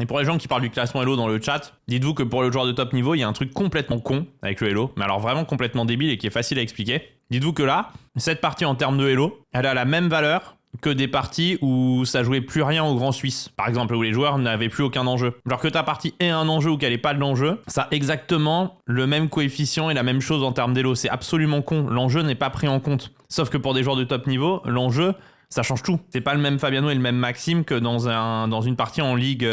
Et pour les gens qui parlent du classement Elo dans le chat, dites-vous que pour le joueur de top niveau, il y a un truc complètement con avec le Elo, mais alors vraiment complètement débile et qui est facile à expliquer. Dites-vous que là, cette partie en termes de Elo, elle a la même valeur que des parties où ça jouait plus rien au Grand Suisse. Par exemple, où les joueurs n'avaient plus aucun enjeu. Genre que ta partie ait un enjeu ou qu'elle ait pas de l'enjeu, ça a exactement le même coefficient et la même chose en termes d'Elo. C'est absolument con. L'enjeu n'est pas pris en compte. Sauf que pour des joueurs de top niveau, l'enjeu, ça change tout. C'est pas le même Fabiano et le même Maxime que dans une partie en ligue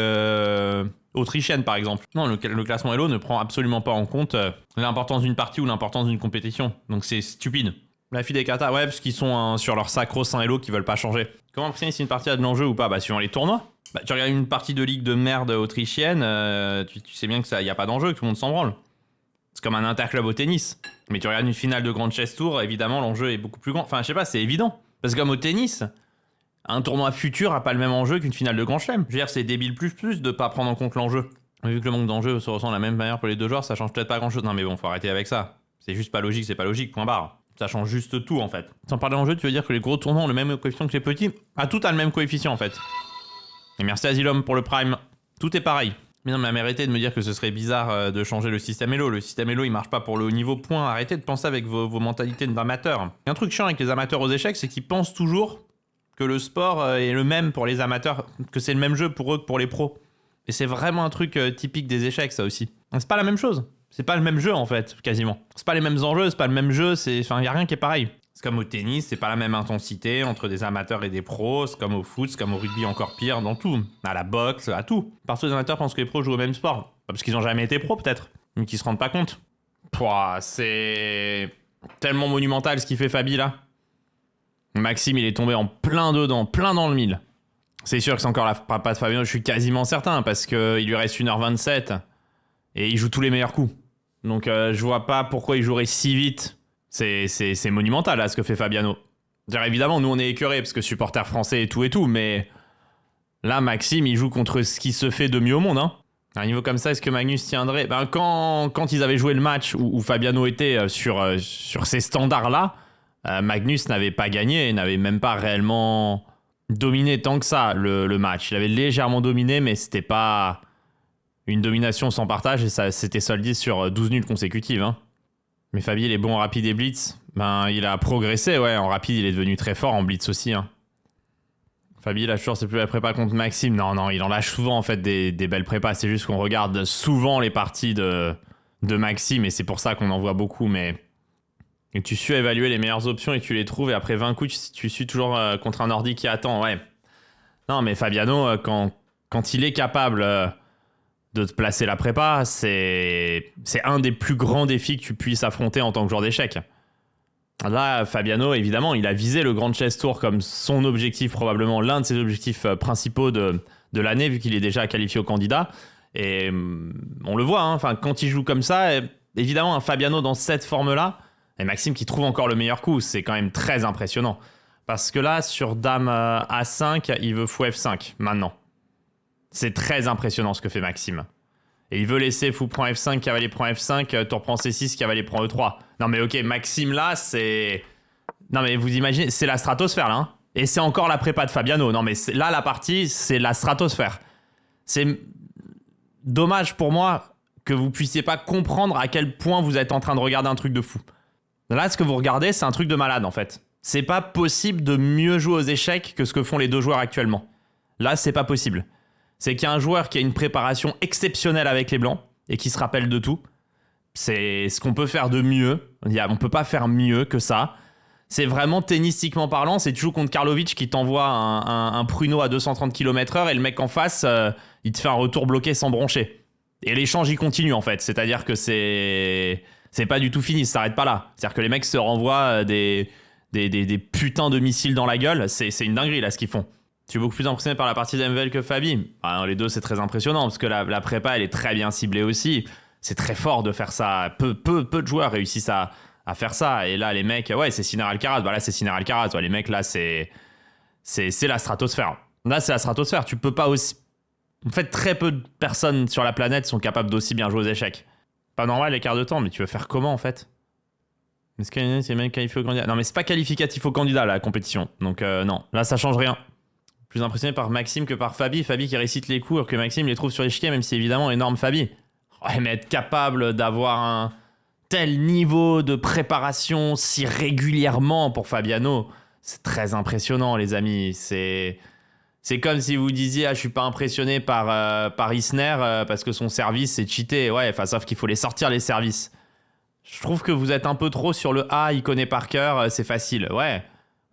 autrichienne, par exemple. Non, le classement Elo ne prend absolument pas en compte l'importance d'une partie ou l'importance d'une compétition. Donc c'est stupide. La fille des katas, ouais, parce qu'ils sont sur leur sacro-saint Elo qui veulent pas changer. Comment apprécier si une partie a de l'enjeu ou pas? Bah, suivant les tournois. Bah, tu regardes une partie de ligue de merde autrichienne, tu sais bien que ça y a pas d'enjeu, que tout le monde s'en branle. C'est comme un interclub au tennis. Mais tu regardes une finale de Grand Chess Tour, évidemment, l'enjeu est beaucoup plus grand. Enfin, je sais pas, c'est évident. Parce que comme au tennis, un tournoi futur a pas le même enjeu qu'une finale de Grand Chelem. Je veux dire, c'est débile plus de pas prendre en compte l'enjeu. Vu que le manque d'enjeu se ressent de la même manière pour les deux joueurs, ça change peut-être pas grand-chose. Non mais bon, faut arrêter avec ça. C'est juste pas logique, c'est pas logique, point barre. Ça change juste tout en fait. Sans parler d'enjeu, tu veux dire que les gros tournois ont le même coefficient que les petits? Ah, tout a le même coefficient en fait. Et merci Asylum pour le Prime. Tout est pareil. Mais non, mais arrêtez de me dire que ce serait bizarre de changer le système Elo. Le système Elo, il marche pas pour le haut niveau, point. Arrêtez de penser avec vos mentalités d'amateurs. Un truc chiant avec les amateurs aux échecs, c'est qu'ils pensent toujours que le sport est le même pour les amateurs, que c'est le même jeu pour eux que pour les pros. Et c'est vraiment un truc typique des échecs, ça aussi. C'est pas la même chose. C'est pas le même jeu, en fait, quasiment. C'est pas les mêmes enjeux, c'est pas le même jeu, enfin, y a rien qui est pareil. C'est comme au tennis, c'est pas la même intensité entre des amateurs et des pros, c'est comme au foot, c'est comme au rugby, encore pire, dans tout. À la boxe, à tout. Parce que les amateurs pensent que les pros jouent au même sport. Pas parce qu'ils ont jamais été pros, peut-être, mais qu'ils se rendent pas compte. Pouah, c'est tellement monumental ce qu'il fait Fabi, là. Maxime, il est tombé en plein dedans, plein dans le mille. C'est sûr que c'est encore la papa de Fabiano, je suis quasiment certain, parce qu'il lui reste 1h27 et il joue tous les meilleurs coups. Donc je vois pas pourquoi il jouerait si vite. C'est monumental là ce que fait Fabiano. Évidemment, nous on est écœurés parce que supporters français et tout, mais là Maxime il joue contre ce qui se fait de mieux au monde. Hein. À un niveau comme ça, est-ce que Magnus tiendrait? Quand ils avaient joué le match où Fabiano était sur ces standards-là, Magnus n'avait pas gagné et n'avait même pas réellement dominé tant que ça le match. Il avait légèrement dominé, mais c'était pas une domination sans partage et ça s'était soldé sur 12 nuls consécutives. Hein. Mais Fabi, il est bon en rapide et blitz. Il a progressé, ouais. En rapide, il est devenu très fort en blitz aussi. Hein. Fabi, il lâche toujours ses plus belles prépas contre Maxime. Non, il en lâche souvent en fait des belles prépas. C'est juste qu'on regarde souvent les parties de Maxime et c'est pour ça qu'on en voit beaucoup, mais. Et tu suis évaluer les meilleures options et tu les trouves et après 20 coups, tu suis toujours contre un ordi qui attend, ouais. Non, mais Fabiano, quand il est capable de te placer la prépa, c'est un des plus grands défis que tu puisses affronter en tant que joueur d'échecs. Là, Fabiano, évidemment, il a visé le Grand Chess Tour comme son objectif, probablement l'un de ses objectifs principaux de l'année, vu qu'il est déjà qualifié au candidat. Et on le voit, hein, quand il joue comme ça, évidemment, un Fabiano dans cette forme-là, et Maxime qui trouve encore le meilleur coup, c'est quand même très impressionnant. Parce que là, sur Dame A5, il veut fou F5, maintenant. C'est très impressionnant ce que fait Maxime. Et il veut laisser fou prend F5, cavalier prend F5, tour prend C6, cavalier prend E3. Non mais ok, Maxime là, c'est... Non mais vous imaginez, c'est la stratosphère là. Hein. Et c'est encore la prépa de Fabiano. Non mais là, la partie, c'est la stratosphère. C'est dommage pour moi que vous puissiez pas comprendre à quel point vous êtes en train de regarder un truc de fou. Là, ce que vous regardez, c'est un truc de malade, en fait. C'est pas possible de mieux jouer aux échecs que ce que font les deux joueurs actuellement. Là, c'est pas possible. C'est qu'il y a un joueur qui a une préparation exceptionnelle avec les blancs et qui se rappelle de tout. C'est ce qu'on peut faire de mieux. On peut pas faire mieux que ça. C'est vraiment tennistiquement parlant, c'est tu joues contre Karlovic qui t'envoie un pruneau à 230 km/h et le mec en face, il te fait un retour bloqué sans broncher. Et l'échange, il continue, en fait. C'est-à-dire que c'est pas du tout fini, ça s'arrête pas là. C'est-à-dire que les mecs se renvoient des putains de missiles dans la gueule. C'est une dinguerie, là, ce qu'ils font. Je suis beaucoup plus impressionné par la partie d'Envel que Fabi. Les deux, c'est très impressionnant, parce que la prépa, elle est très bien ciblée aussi. C'est très fort de faire ça. Peu de joueurs réussissent à faire ça. Et là, les mecs, ouais, c'est Sinner Alcaraz. Là, c'est Sinner Alcaraz. Ouais, les mecs, là, c'est la stratosphère. Là, c'est la stratosphère. Tu peux pas aussi... En fait, très peu de personnes sur la planète sont capables d'aussi bien jouer aux échecs. Pas normal l'écart de temps, mais tu veux faire comment en fait? Est-ce que c'est même qualifié au candidat? Non, mais c'est pas qualificatif au candidat la compétition. Donc non, là ça change rien. Plus impressionné par Maxime que par Fabi. Fabi qui récite les cours, que Maxime les trouve sur l'échiquier, même si évidemment énorme Fabi. Ouais, mais être capable d'avoir un tel niveau de préparation si régulièrement pour Fabiano, c'est très impressionnant, les amis. C'est comme si vous disiez, ah, je suis pas impressionné par Isner parce que son service c'est cheaté. Ouais, enfin, sauf qu'il faut les sortir les services. Je trouve que vous êtes un peu trop sur le il connaît par cœur, c'est facile. Ouais.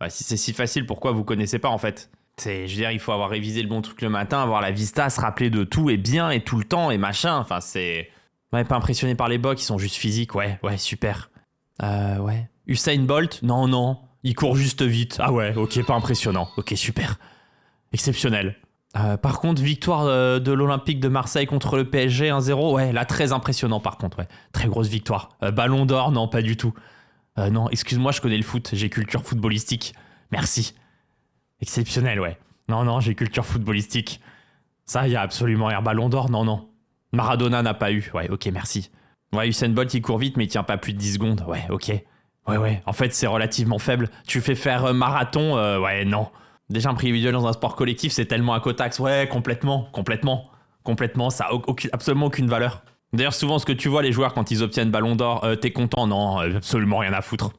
Bah, si c'est si facile, pourquoi vous connaissez pas en fait? Je veux dire, il faut avoir révisé le bon truc le matin, avoir la vista, se rappeler de tout et bien et tout le temps et machin. Enfin, c'est... Ouais, pas impressionné par les box, ils sont juste physiques. Ouais, super. Ouais. Usain Bolt? Non. Il court juste vite. Ah ouais, ok, pas impressionnant. Ok, super. Exceptionnel. Par contre, victoire de l'Olympique de Marseille contre le PSG 1-0. Ouais, là, très impressionnant par contre. Ouais. Très grosse victoire. Ballon d'or? Non, pas du tout. Non, excuse-moi, je connais le foot. J'ai culture footballistique. Merci. Exceptionnel, ouais. Non, j'ai culture footballistique. Ça, il y a absolument rien. Ballon d'or? Non. Maradona n'a pas eu. Ouais, ok, merci. Ouais, Usain Bolt, il court vite, mais il tient pas plus de 10 secondes. Ouais, ok. Ouais. En fait, c'est relativement faible. Tu fais faire marathon? Ouais, non. Déjà, un prix individuel dans un sport collectif, c'est tellement à cotax. Ouais, complètement. Ça a absolument aucune valeur. D'ailleurs, souvent, ce que tu vois, les joueurs, quand ils obtiennent Ballon d'or, t'es content? Non, absolument rien à foutre.